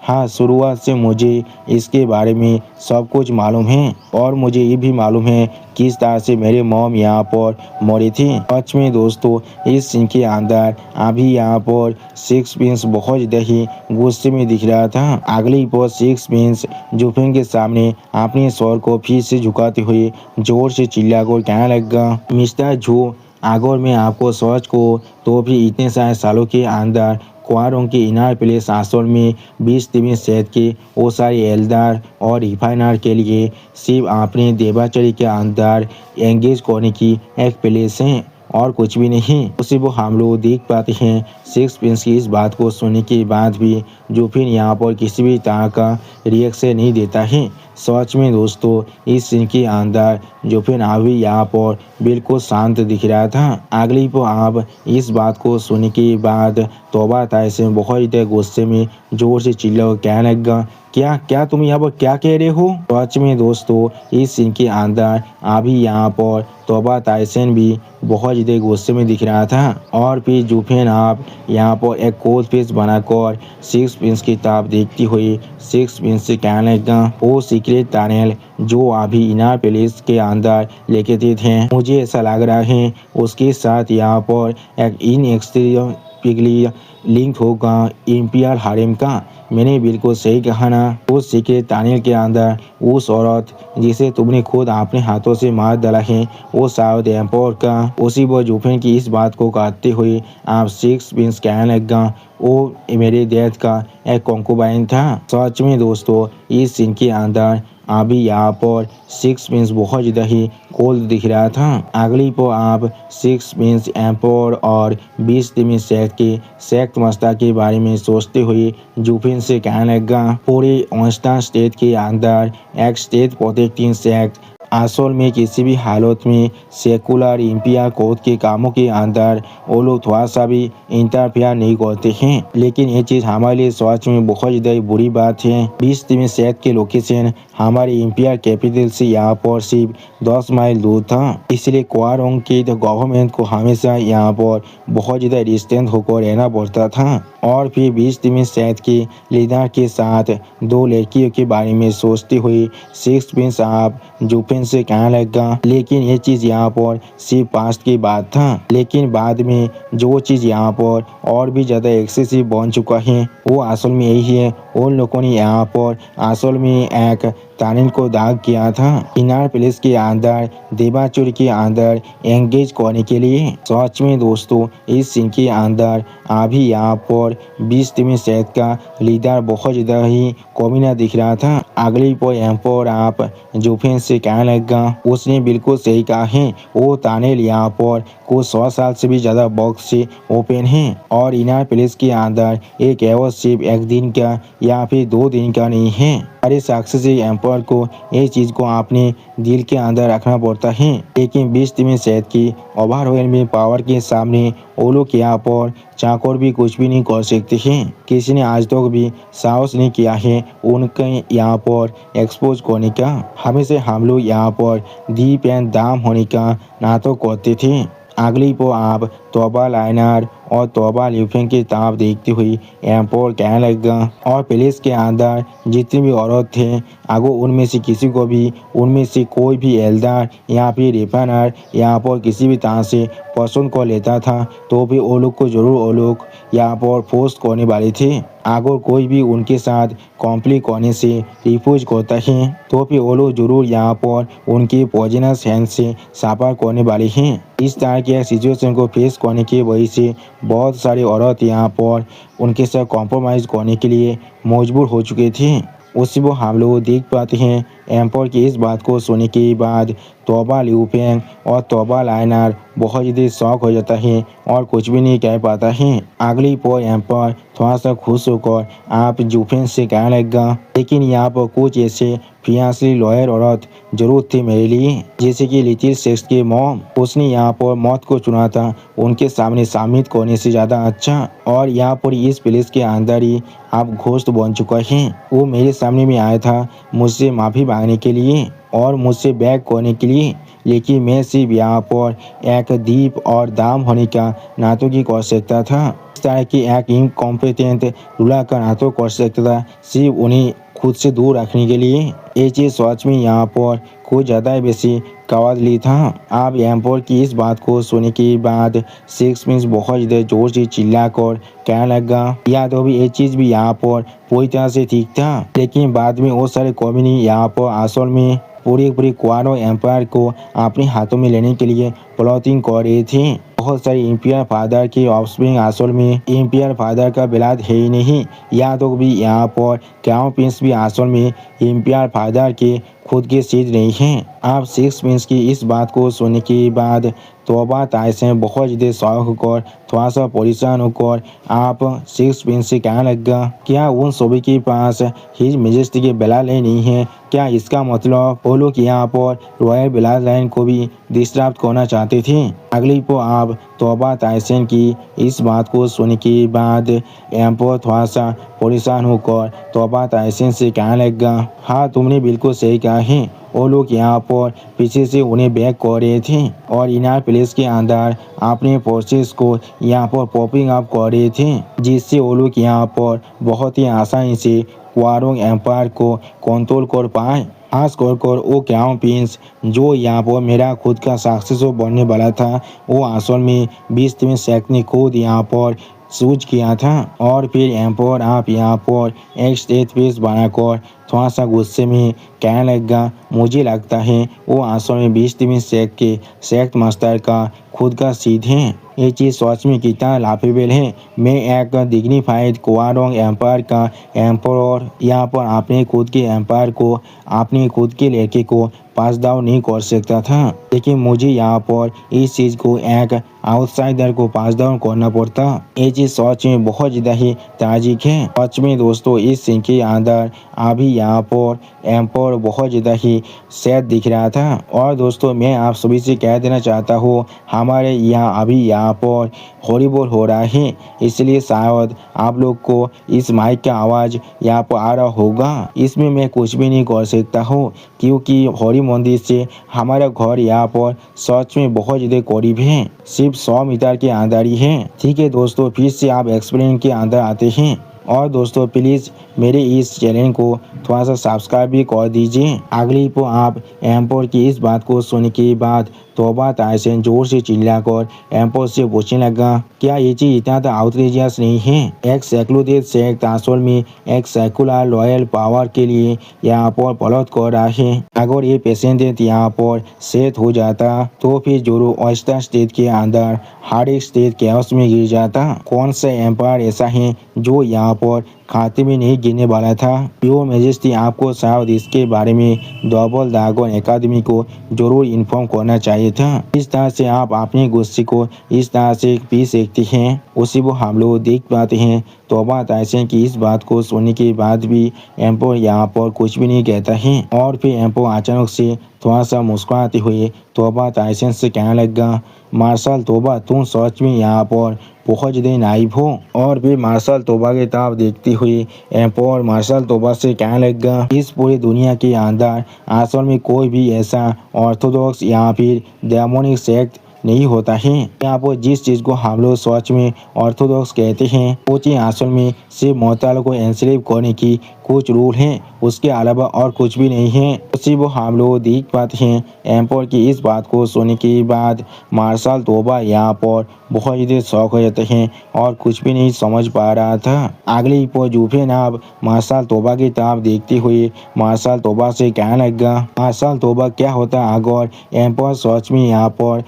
हाँ शुरुआत से मुझे इसके बारे में सब कुछ मालूम है और मुझे ये भी मालूम है किस तरह से मेरे मॉम यहाँ पर मरी थी। सच में दोस्तों इस सीन के अंदर अभी यहाँ पर सिक्स प्रिंस बहुत ज़्यादा ही गुस्से में दिख रहा था। अगली पर सिक्स प्रिंस जुफिन के सामने अपने स्वर को फिर से झुकाते हुए जोर से चिल्लाकर कहने लगा, मिस्टर जू, अगर मैं आपको सच को तो भी इतने सारे सालों के अंदर क्वारों के इनार प्लेस असल में 20 शहर के वो सारे एल्डर और रिफाइनर के लिए सिर्फ अपने देवाचरी के अंदर एंगेज करने की एक प्लेस है और कुछ भी नहीं। उसी वो हम लोग देख पाते हैं सिक्स प्रिंस की इस बात को सुनने के बाद भी जो फिर यहाँ पर किसी भी तरह का रिएक्शन नहीं देता है। सच में दोस्तों इस सीन के अंदर जो फिर अभी यहाँ पर बिल्कुल शांत दिख रहा था। अगली को आप इस बात को सुनने के बाद तौबा ताइसन बहुत ज़्यादा गुस्से में जोर से चिल्ला कहने लगा, क्या क्या तुम यहाँ पर क्या कह रहे हो। सच में दोस्तों इस सीन के अंदर अभी यहाँ पर तौबा ताइसन भी बहुत ज़्यादा गुस्से में दिख रहा था। और फिर जुफेन आप यहाँ पर एक कोल्ड फिश बनाकर सिक्स प्रिंस की ताब देखती हुई सिक्स प्रिंस से कहने लगा, वो सीक्रेट टनल जो अभी इनार पैलेस के अंदर लेके थे, मुझे ऐसा लग रहा है उसके साथ यहाँ पर एक इनएक्सट्रीमली लिंक होगा इंपियर हारेम का। मैंने बिल्कुल सही कहा ना। उस सीक्रेट टनल के अंदर उस औरत जिसे तुमने खुद अपने हाथों से मार डाला है वो शायद एम्पायर का उसी वो जुफेन की इस बात को कहते हुए आप सिक्स प्रिंस कहने लगा, वो मेरे डेथ का एक कंकुबाइन था। सच में दोस्तों इस सीन के अंदर अभी यहाँ पर सिक्स प्रिंस बहुत ज़्यादा ही कोल्ड दिख रहा था। अगली पर आप सिक्स प्रिंस एम्पायर और 20 शहर के सेक्ट मस्ता के बारे में सोचते हुए जुफिन से कहने लगा, पूरे ऑस्टा स्टेट के अंदर एक स्टेट प्रोटेक्टिंग सेक्ट असल में किसी भी हालत में सेकुलर इंपियर कोड के कामों के अंदर वो लोग थोड़ा सा भी इंटरफेयर नहीं करते हैं। लेकिन ये चीज़ हमारे लिए सच में बहुत ज़्यादा बुरी बात है। 20 शहर के लोकेशन हमारे इंपियर कैपिटल से यहाँ पर सिर्फ 10 माइल दूर था, इसलिए क्वारोंग के गवर्नमेंट को हमेशा यहाँ पर बहुत ज़्यादा डिस्टेंस होकर रहना पड़ता था। और फिर 20 शहर के लीडर के साथ 2 लड़कियों के बारे में सोचते हुए सिक्स प्रिंस आप जुफिन से कहने लगा, लेकिन ये चीज़ यहाँ पर सिर्फ पास्ट की बात था, लेकिन बाद में जो चीज़ यहाँ पर और भी ज़्यादा एक्सेसिव बन चुका है वो असल में यही है। उन लोगों ने यहाँ पर असल में एक तानिन को दाग किया था इनार पैलेस के अंदर देवाचुर के अंदर एंगेज करने के लिए। सच में दोस्तों इस सीन के अंदर अभी यहाँ पर 20 शहर का लीडर बहुत ज़्यादा ही कमीना दिख रहा था। अगली पर एम्पर आप जुफेन से कहने लगा, उसने बिल्कुल सही कहा है, वो तानेल यहाँ पर कुछ 100 साल से भी ज़्यादा बॉक्स से ओपन है और इनार पैलेस के अंदर एक एवं सिर्फ एक दिन का या फिर 2 दिन का नहीं है। अरे सक्सेसिव एम्पायर को ये चीज़ को अपने दिल के अंदर रखना पड़ता है, लेकिन 20 शहर की ओवरवेलमिंग पावर के सामने वो लोग यहाँ पर चाकर भी कुछ भी नहीं कर सकते हैं। किसी ने आज तक भी साहस नहीं किया है उनके यहाँ पर एक्सपोज करने का। हमेशा हम लोग यहाँ पर दीप एंड दाम होने का नाटक करते थे। अगली को आप तोबा लाइनर और तोबा ल्यूफेन की ताब देखते हुए एम्पोर कहने लगा, और पैलेस के अंदर जितने भी औरत थे अगर उनमें से किसी को भी उनमें से कोई भी एल्डर या फिर रिफाइनर यहाँ पर किसी भी तरह से पसंद कर लेता था तो भी वो लोग को जरूर वो लोग यहाँ पर फोर्स करने वाले थे। अगर कोई भी उनके साथ कॉम्प्लीट करने से रिफ्यूज करता है तो फिर वो लोग जरूर यहाँ पर उनके पॉइजनस हैंड से सफर करने वाले हैं। इस तरह के सिचुएशन को फेस करने की वजह से बहुत सारे औरत यहाँ पर उनके साथ कॉम्प्रोमाइज़ करने के लिए मजबूर हो चुके थे। उसी वो हम लोग देख पाते हैं एम्पर की इस बात को सुनने के बाद तोबा लिू फेंग और तोबा लाइनर बहुत ज़्यादा शौक हो जाता है और कुछ भी नहीं कह पाता है। अगली पो एम्पर थोड़ा सा खुश होकर आप जूफेन से कहने लगा, लेकिन यहाँ पर कुछ ऐसे फियांसी लॉयर औरत जरूर थी मेरे लिए, जैसे कि लिटिल सेक्स की मॉम। उसने यहाँ पर मौत को चुना था उनके सामने शामिल करने से ज़्यादा अच्छा। और यहाँ पर इस प्लेस के अंदर ही आप घोस्ट बन चुका है। वो मेरे सामने में आया था मुझसे माफ़ी मांगने के लिए और मुझसे बैक करने के लिए, लेकिन मैं सिर्फ यहाँ पर एक दीप और दाम होने का नाटक ही कर सकता था। इस तरह की एक इनकॉम्पिटेंट रूलर का नाटक कर सकता था सिर्फ उन्हें खुद से दूर रखने के लिए। ये चीज़ सच में यहाँ पर कुछ ज़्यादा बेसी कवादली था। आप एम्पर की इस बात को सुनने के बाद सिक्स प्रिंस बहुत ज़्यादा जोर से चिल्ला कर कहने लगा, या तो भी ये चीज़ भी यहाँ पर पूरी तरह से ठीक था, लेकिन बाद में वो सारे कॉमिनी यहाँ पर असल में पूरी क्वारो एम्पायर को अपने हाथों में लेने के लिए प्लॉटिंग कर रहे थे। बहुत सारे इम्पियर फादर के ऑफस्प्रिंग असल में इम्पियर फादर का बिलाद है ही नहीं। या तो भी यहाँ पर क्राउन प्रिंस भी असल में इम्पियर फादर के खुद के सीध नहीं हैं। आप सिक्स प्रिंस की इस बात को सुनने के बाद तोबा ताइसेन बहुत ज़्यादा शौक होकर थोड़ा सा परेशान होकर आप सिक्स प्रिंस से कहने लगा, क्या उन सभी के पास हिज मेजेस्टी के ब्लड लाइन नहीं है? क्या इसका मतलब वो लोग यहाँ पर रॉयल ब्लड लाइन को भी डिस्टर्ब करना चाहते थे? अगली को आप तोबा ताइसेन की इस बात को सुनने के बाद एम्पर थोड़ा सा परेशान होकर तोबा ताइसेन से कहने लगा, हाँ तुमने बिल्कुल सही कहा है। वो लोग यहाँ पर पीछे से उन्हें बैक कर रहे थे और इनर प्लेस के अंदर अपने फोर्सेस को यहाँ पर पॉपिंग अप कर रहे थे, जिससे वो लोग यहाँ पर बहुत ही आसानी से क्वारोंग एम्पायर को कंट्रोल कर पाए। खास कर वो क्राउन प्रिंस जो यहाँ पर मेरा खुद का सक्सेसर बनने वाला था, वो असल में 20 सेक्ट ने खुद यहाँ पर सूझ किया था। और फिर एम्पर आप यहाँ पर एक स्टेज पीस बनाकर थोड़ा सा गुस्से में कहने लगा, मुझे लगता है वो असल में 20 सेक्ट के सेक्ट मास्टर का खुद का सीध है। ये चीज़ सच में कितना लाफेबल है। मैं एक डिग्निफाइड क्वारोंग एम्पायर का एम्पर यहाँ पर अपने खुद के एम्पायर को अपने खुद के लड़के को पास डाउन नहीं कर सकता था, लेकिन मुझे यहाँ पर इस चीज़ को एक आउटसाइडर को पास डाउन करना पड़ता। ये चीज़ सच में बहुत ज़्यादा ही ताजिक है। सच में दोस्तों इस सीन के अंदर अभी यहाँ पर एम्पर बहुत ज़्यादा ही सैड दिख रहा था। और दोस्तों मैं आप सभी से कह देना चाहता हूँ, हमारे यहाँ अभी यहाँ पर हॉलीबॉल हो रहा है, इसलिए शायद आप लोग को इस माइक का आवाज़ यहाँ पर आ रहा होगा। इसमें मैं कुछ भी नहीं कर सकता हूँ, क्योंकि हरी मंदिर से हमारा घर यहाँ पर सच में बहुत ज़्यादा करीब है, सिर्फ 100 मीटर के अंदर ही है। ठीक है दोस्तों, फिर से आप एक्सप्लेन के अंदर आते हैं। और दोस्तों प्लीज़ मेरे इस चैनल को थोड़ा सा सब्सक्राइब भी कर दीजिए। अगली को आप एम्पर की इस बात को सुनने के बाद तोबा ताइसेन जोर से चिल्लाकर एम्पर से पूछने लगा, क्या ये चीज़ इतना तो आउटरेजियस नहीं है? एक सेक्युलर सेक्ट असल में एक सेक्युलर लॉयल पावर के लिए यहाँ पर प्लॉट कर रहा है। अगर ये पेशेंट यहाँ पर सेट हो जाता तो फिर जरूर ऑयस्टर स्टेट के अंदर हर एक स्टेट कैओस में गिर जाता। कौन सा एम्पायर ऐसा है जो यहाँ पर खाते में नहीं गिरने वाला था? योर मेजेस्टी आपको शायद इसके बारे में डबल ड्रैगन एकेडमी को जरूर इन्फॉर्म करना चाहिए था। इस तरह से आप अपने गुस्से को इस तरह से पी सकते हैं, उसी को हम लोग देख पाते हैं। तोबा ताइसेन की इस बात को सुनने के बाद भी एम्पर यहाँ पर कुछ भी नहीं कहता है। और फिर एम्पर अचानक से थोड़ा सा मुस्कुराते हुए तोबा ताइसेन से कहने लगा, मार्शल तोबा तुम सच में यहाँ पर बहुत ज़्यादा नाइव हो। और फिर मार्शल तोबा की तरफ देखती हुई एम्पर मार्शल तोबा से कहने लगा, इस पूरी दुनिया के अंदर असल में कोई भी ऐसा ऑर्थोडॉक्स या फिर डेमोनिक सेक्ट नहीं होता है। यहाँ पर जिस चीज़ को हम लोग सच में ऑर्थोडॉक्स कहते हैं, वो चीज़ असल में सिर्फ मोहताल को एंस्लेव करने की कुछ रूल हैं, उसके अलावा और कुछ भी नहीं है। उसी वो हम लोग देख पाते हैं। एम्पर की इस बात को सुनने के बाद मार्शल तोबा यहाँ पर बहुत ज़्यादा शौक हो जाते हैं और कुछ भी नहीं समझ पा रहा था। अगली पर जूफे नाब मार्शल तोबा की तरफ देखते हुए मार्शल तोबा से कहने लगा, मार्शल तोबा क्या होता अगर एम्पर सच में यहाँ पर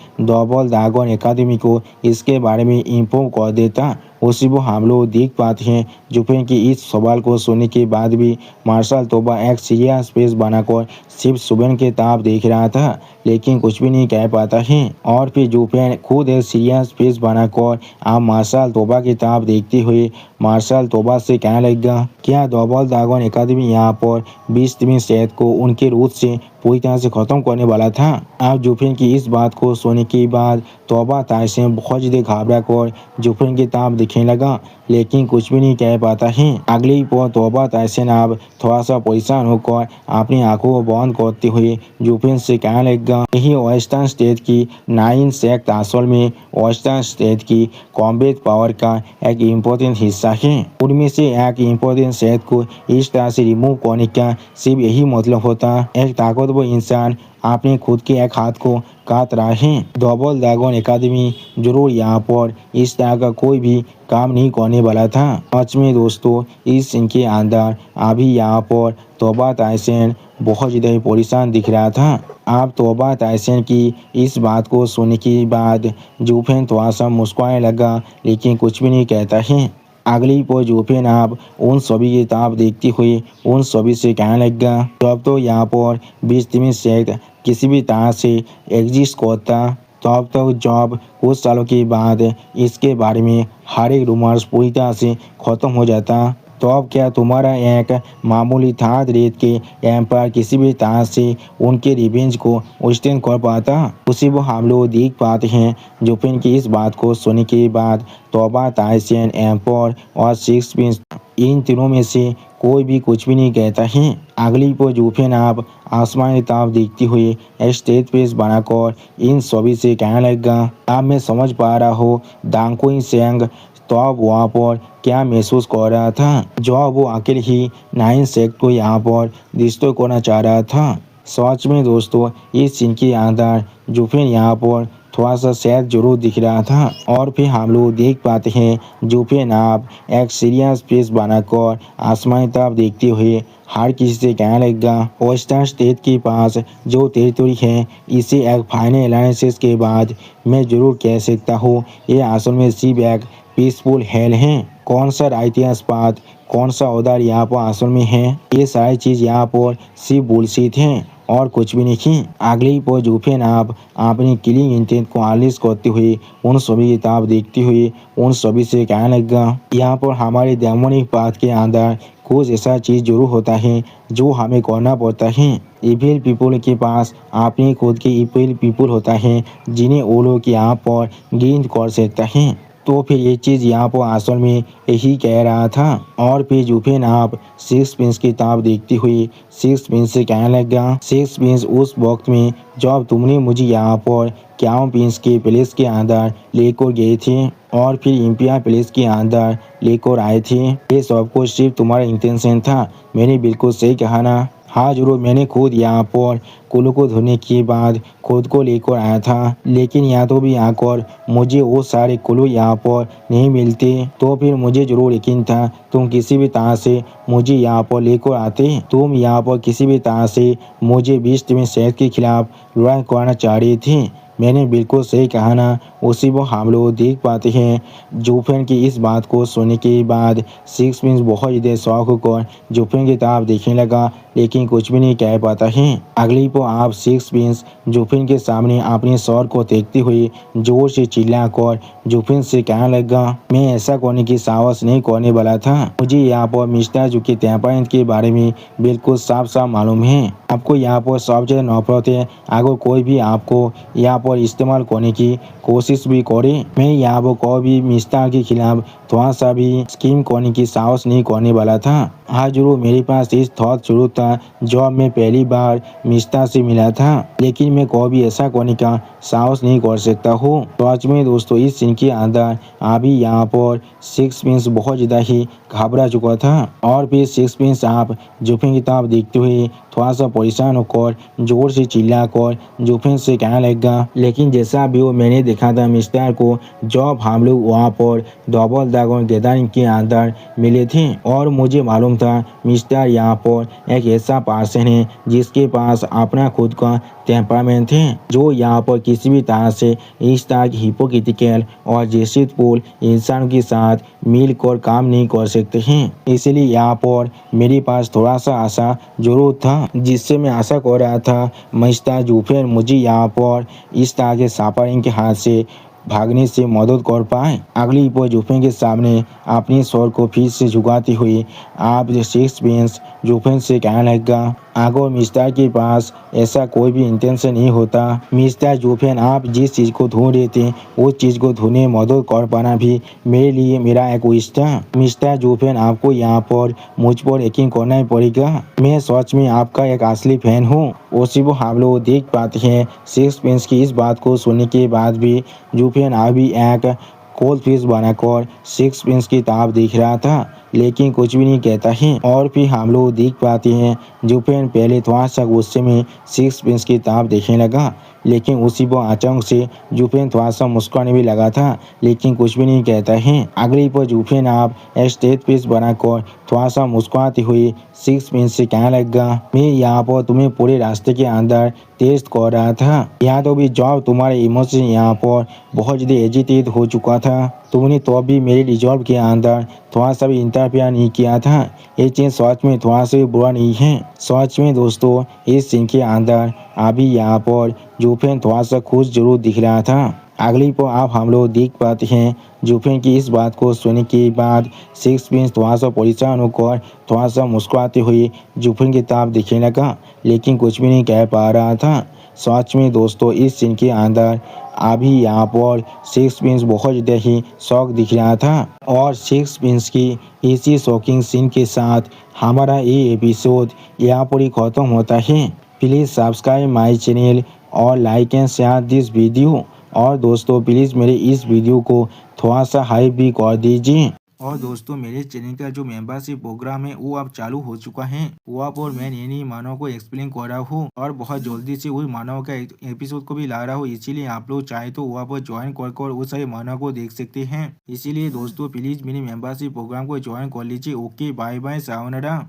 डबल ड्रैगन एकेडमी को इसके बारे में इन्फॉर्म कर देता। उसी वो हम लोग देख पाते हैं जुफेन की इस सवाल को सुनने के बाद भी मार्शल तोबा एक सीरियस फेस बनाकर सिर्फ जुफेन के तरफ देख रहा था, लेकिन कुछ भी नहीं कह पाता है। और फिर जुफेन खुद एक सीरियस फेस बनाकर आप मार्शल तोबा की तरफ देखते हुए मार्शल तोबा से कहने लगा, क्या डबल ड्रैगन एकेडमी यहाँ पर 20वीं शहद को उनके रूट से पूरी तरह से खत्म करने वाला था। अब जुफेन की इस बात को सुनने के बाद तोबा ताइसन बहुत ज़्यादा घबरा कर जुफेन की तरफ दिखने लगा, लेकिन कुछ भी नहीं कह पाता है। अगली पल तोबा ताइसन अब थोड़ा सा परेशान होकर अपनी आंखों को बंद करते हुए जुफेन से कहने लगा, यही वेस्टर्न स्टेट की 9 सेक्ट असल में वेस्टर्न स्टेट की कॉम्बैट पावर का एक इम्पोर्टेंट हिस्सा है। उनमें से एक इम्पोर्टेंट सेक्ट को इस तरह से रिमूव करने का सिर्फ यही मतलब होता, एक ताकतवर इंसान अपने खुद के एक हाथ को काट रहा है। डबल ड्रैगन एकेडमी जरूर यहाँ पर इस तरह का कोई भी काम नहीं करने वाला था। सच में दोस्तों, इस सीन के अंदर अभी यहाँ पर तोबा ताइसन बहुत ज़्यादा परेशान दिख रहा था। अब तोबा ताइसन की इस बात को सुनने के बाद जुफेन थोड़ा सा मुस्कुराने लगा, लेकिन कुछ भी नहीं कहता है। अगली पर जुफेन आप उन सभी की तरफ देखते हुए उन सभी से कहने लगा, जब तो यहाँ पर 20वीं सेक्ट किसी भी तरह से एग्जिस्ट करता, तब तक जब कुछ सालों के बाद इसके बारे में हर एक रूमर्स पूरी तरह से खत्म हो जाता, तो अब क्या तुम्हारा एक मामूली थर्ड रेट के एम्पायर किसी भी तरह से उनके रिवेंज को विस्तार कर पाता। उसी वो हम लोग देख पाते हैं जुफेन की इस बात को सुनने के बाद तोबा ताइसन, एम्पायर और सिक्स प्रिंस इन तीनों में से कोई भी कुछ भी नहीं कहता है। अगली पर जुफेन आप आसमान की तरफ देखते हुए स्टेज पेस बनाकर इन सभी से कहने लगा, अब मैं समझ पा रहा हूँ दांगकुई सेंग तो अब वहाँ पर क्या महसूस कर रहा था, जो वो अकेले ही 9 सेक्ट को यहाँ पर डिस्ट्रॉय करना चाह रहा था। सच में दोस्तों, इस सीन के अंदर जुफेन यहाँ पर थोड़ा सा सैड जरूर दिख रहा था। और फिर हम लोग देख पाते हैं जुफेन आप एक सीरियस फेस बनाकर आसमान तरफ देखते हुए हर किसी से कहने लगा, वेस्टर्न स्टेट के पास जो टेरिटरी है, इसे एक फाइनल एनालिसिस के बाद मैं जरूर कह सकता हूँ ये असल में सिर्फ एक पीसफुल हेल है। कौन सा राइटियस पाथ, कौन सा उधर यहाँ पर असल में है, ये सारी चीज़ यहाँ पर सिर्फ बुलशिट है और कुछ भी नहीं। अगली पर जुफेन आप अपनी किलिंग इंटेंट को अनलीश करते हुए उन सभी की तरफ देखते हुए उन सभी से कहने लगा, यहाँ पर हमारे डेमोनिक पाथ के अंदर कुछ ऐसा चीज़ जरूर होता है जो हमें करना पड़ता है। इविल पीपल के पास अपने खुद के इविल पीपल होता है जिन्हें वो लोग यहाँ पर गेन कर सकता है। तो फिर ये चीज़ यहाँ पर असल में यही कह रहा था। और फिर जुफेन आप सिक्स प्रिंस की तरफ देखते हुए सिक्स प्रिंस से कहने लगा, सिक्स प्रिंस उस वक्त में जब तुमने मुझे यहाँ पर क्राउन प्रिंस के पैलेस के अंदर लेकर गए थे और फिर इंपिया पैलेस के अंदर लेकर आए थे, ये सब कुछ सिर्फ तुम्हारा इंटेंशन था। मैंने बिल्कुल सही कहा ना? हाँ जरूर, मैंने खुद यहाँ पर कुल्लू को धोने के बाद खुद को लेकर आया था, लेकिन यहाँ तो भी आकर मुझे वो सारे कुल्लू यहाँ पर नहीं मिलते, तो फिर मुझे जरूर यकीन था तुम किसी भी तरह से मुझे यहाँ पर लेकर आते। तुम यहाँ पर किसी भी तरह से मुझे 20वीं सेक्ट के खिलाफ लड़ाई करना चाह रही थी। मैंने बिल्कुल सही कहा ना? उसी वो हम लोग देख पाते हैं जुफेन की इस बात को सुनने के बाद सिक्स प्रिंस बहुत ज़्यादा शौक होकर जुफेन की तरफ देखने लगा, लेकिन कुछ भी नहीं कह पाता है। अगली को आप सिक्स प्रिंस जुफेन के सामने अपने सर को देखते हुए जोर से चिल्लाकर जुफेन से कहने लगा, मैं ऐसा करने की साहस नहीं करने वाला था। मुझे यहाँ पर मिस्टर जू के टेम्परामेंट के बारे में बिल्कुल साफ साफ मालूम है। आपको यहाँ पर सब जगह नफरत है। अगर कोई भी आपको यहाँ पर इस्तेमाल करने की कोशिश भी करे, मैं यहाँ पर कोई भी मिस्टर के खिलाफ थोड़ा सा भी स्कीम करने की साहस नहीं करने वाला था। हाँ जरूर, मेरे पास इस थॉट जरूर था जब मैं पहली बार मिस्टर से मिला था, लेकिन मैं कोई भी ऐसा करने का साहस नहीं कर सकता हूँ। तो आज में दोस्तों इस सीन के अंदर अभी यहाँ पर सिक्स प्रिंस बहुत ज़्यादा ही घबरा चुका था। और फिर सिक्स प्रिंस आप जुफेन की तरफ देखते हुए थोड़ा सा परेशान होकर जोर से चिल्लाकर जुफेन से कहने लगा, लेकिन जैसा भी वो मैंने देखा था था मिस्टर को जब हम लोग वहाँ पर डबल ड्रैगन गैदरिंग के अंदर मिले थे, और मुझे मालूम था मिस्टर यहाँ पर एक ऐसा पर्सन है जिसके पास अपना खुद का टेम्परामेंट है, जो यहाँ पर किसी भी तरह से इस तरह की हिपोक्रिटिकल और जिद्दीपूर्ण इंसान के साथ मिलकर काम नहीं कर सकते हैं। इसलिए यहाँ पर मेरे पास थोड़ा सा आशा जरूर था, जिससे मैं आशा कर रहा था मिस्टर जुफेन मुझे यहाँ पर इस तरह के सफरिंग के हाथ से भागने से मदद कर पाए। अगली पर जुफेन के सामने अपनी स्वर को फिर से झुकाते हुए आप सिक्सपेंस जुफेन से कहने लगा, अगर मिस्टर के पास ऐसा कोई भी इंटेंशन नहीं होता मिस्टर जुफेन, आप जिस चीज़ को ढूंढ रहे थे उस चीज़ को ढूंढने मदद कर पाना भी मेरे लिए मेरा एक विश था। मिस्टर जुफेन, आपको यहाँ पर मुझ पर यकीन करना ही पड़ेगा, मैं सच में आपका एक असली फैन हूँ। उसी वो हम लोग देख पाते हैं सिक्सपेंस की इस बात को सुनने के बाद भी जुफेन अभी एक कोल्ड फिश बनाकर सिक्सपेंस की तरफ देख रहा था, लेकिन कुछ भी नहीं कहता है। और फिर हम लोग देख पाते हैं जुफेन पहले थोड़ा सा गुस्से में सिक्सपेंस की तरफ देखने लगा, लेकिन उसी पर अचानक से जुफेन थोड़ा सा मुस्कुराने भी लगा था, लेकिन कुछ भी नहीं कहता है। अगली पर जुफेन आप स्टेट पीस बनाकर थोड़ा सा मुस्कुराते हुए सिक्सपेंस से कहने लगा, मैं यहाँ पर तुम्हें पूरे रास्ते के अंदर टेस्ट कर रहा था, यहाँ तो भी जब तुम्हारे इमोशन यहाँ पर बहुत ज़्यादा एजिटेट हो चुका था, तुमने तो भी मेरे रिजॉल्व के अंदर थोड़ा सा भी इंटरफेयर नहीं किया था। ये चीज़ सच में थोड़ा सा भी बुरा नहीं है। सच में दोस्तों इस सीन के अंदर अभी यहाँ पर जुफेन थोड़ा सा खुश जरूर दिख रहा था। अगली पर आप हम लोग देख पाते हैं जुफेन की इस बात को सुनने के बाद सिक्सपेंस थोड़ा सा परेशान होकर थोड़ा सा मुस्कुराते हुए जुफेन की तरफ देखने लगा, लेकिन कुछ भी नहीं कह पा रहा था। सच में दोस्तों इस सीन के अंदर अभी यहाँ पर सिक्सपेंस बहुत ज़्यादा ही शौक दिख रहा था, और सिक्सपेंस की इसी शॉकिंग सीन के साथ हमारा ये एपिसोड यहाँ पर ही ख़त्म होता है। प्लीज़ सब्सक्राइब माय चैनल और like and share this video, और दोस्तों प्लीज़ मेरे इस वीडियो को थोड़ा सा हाइप भी कर दीजिए। और दोस्तों मेरे चैनल का जो मेंबरशिप प्रोग्राम है वो अब चालू हो चुका है, वहाँ पर मैं नई नई मानव को एक्सप्लेन कर रहा हूँ, और बहुत जल्दी से वही मानव का एपिसोड को भी ला रहा हूँ, इसीलिए आप लोग चाहे तो वहाँ पर ज्वाइन कर उस सारे मानव को देख सकते हैं। इसीलिए दोस्तों प्लीज़ मेरे मेंबरशिप प्रोग्राम को ज्वाइन कर लीजिए। Okay, bye bye, sayonara.